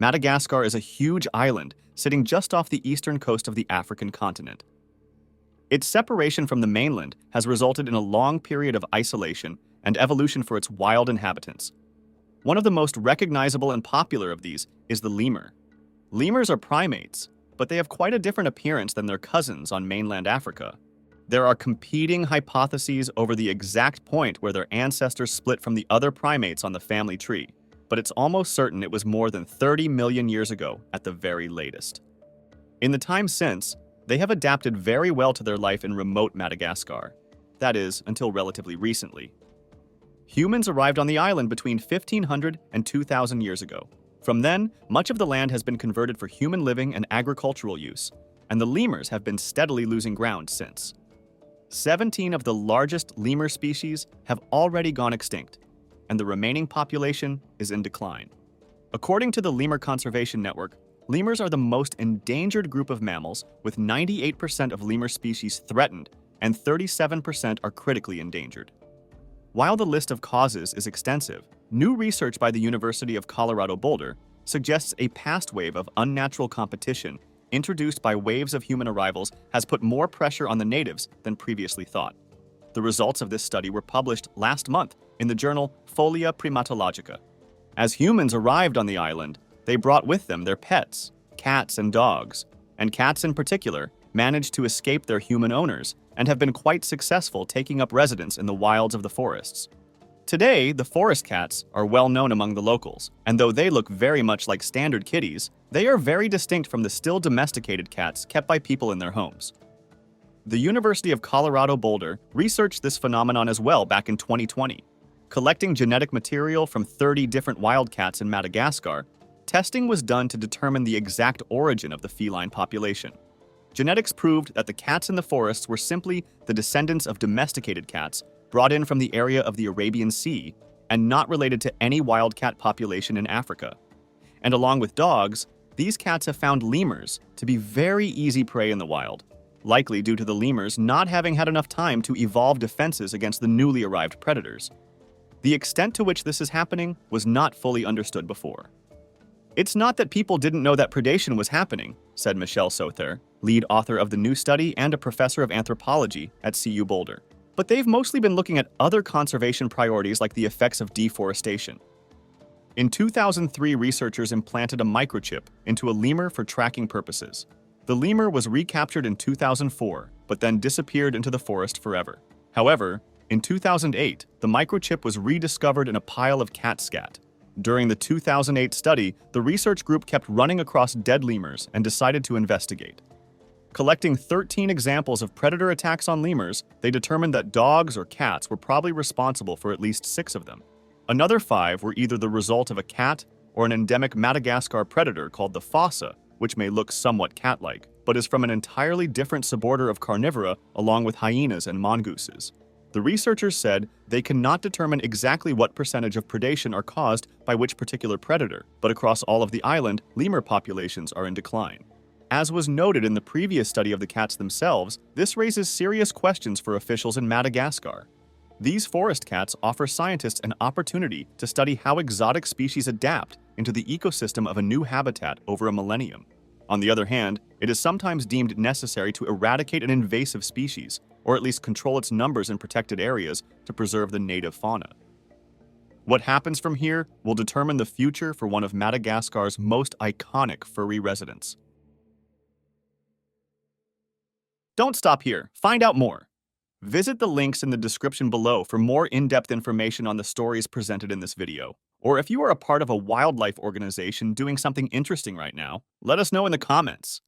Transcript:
Madagascar is a huge island sitting just off the eastern coast of the African continent. Its separation from the mainland has resulted in a long period of isolation and evolution for its wild inhabitants. One of the most recognizable and popular of these is the lemur. Lemurs are primates, but they have quite a different appearance than their cousins on mainland Africa. There are competing hypotheses over the exact point where their ancestors split from the other primates on the family tree, but it's almost certain it was more than 30 million years ago at the very latest. In the time since, they have adapted very well to their life in remote Madagascar. That is, until relatively recently. Humans arrived on the island between 1500 and 2000 years ago. From then, much of the land has been converted for human living and agricultural use, and the lemurs have been steadily losing ground since. 17 of the largest lemur species have already gone extinct, and the remaining population is in decline. According to the Lemur Conservation Network, lemurs are the most endangered group of mammals, with 98% of lemur species threatened and 37% are critically endangered. While the list of causes is extensive, new research by the University of Colorado Boulder suggests a past wave of unnatural competition introduced by waves of human arrivals has put more pressure on the natives than previously thought. The results of this study were published last month in the journal Folia Primatologica. As humans arrived on the island, they brought with them their pets, cats and dogs, and cats in particular managed to escape their human owners and have been quite successful taking up residence in the wilds of the forests. Today, the forest cats are well known among the locals, and though they look very much like standard kitties, they are very distinct from the still domesticated cats kept by people in their homes. The University of Colorado Boulder researched this phenomenon as well back in 2020. Collecting genetic material from 30 different wildcats in Madagascar, testing was done to determine the exact origin of the feline population. Genetics proved that the cats in the forests were simply the descendants of domesticated cats brought in from the area of the Arabian Sea and not related to any wildcat population in Africa. And along with dogs, these cats have found lemurs to be very easy prey in the wild, likely due to the lemurs not having had enough time to evolve defenses against the newly arrived predators. The extent to which this is happening was not fully understood before. It's not that people didn't know that predation was happening, said Michelle Sother, lead author of the new study and a professor of anthropology at CU Boulder. But they've mostly been looking at other conservation priorities like the effects of deforestation. In 2003, researchers implanted a microchip into a lemur for tracking purposes. The lemur was recaptured in 2004, but then disappeared into the forest forever. However, in 2008, the microchip was rediscovered in a pile of cat scat. During the 2008 study, the research group kept running across dead lemurs and decided to investigate. Collecting 13 examples of predator attacks on lemurs, they determined that dogs or cats were probably responsible for at least 6 of them. Another 5 were either the result of a cat or an endemic Madagascar predator called the fossa, which may look somewhat cat-like, but is from an entirely different suborder of carnivora along with hyenas and mongooses. The researchers said they cannot determine exactly what percentage of predation are caused by which particular predator, but across all of the island, lemur populations are in decline. As was noted in the previous study of the cats themselves, this raises serious questions for officials in Madagascar. These forest cats offer scientists an opportunity to study how exotic species adapt into the ecosystem of a new habitat over a millennium. On the other hand, it is sometimes deemed necessary to eradicate an invasive species, or at least control its numbers in protected areas to preserve the native fauna. What happens from here will determine the future for one of Madagascar's most iconic furry residents. Don't stop here. Find out more. Visit the links in the description below for more in-depth information on the stories presented in this video. Or if you are a part of a wildlife organization doing something interesting right now, let us know in the comments.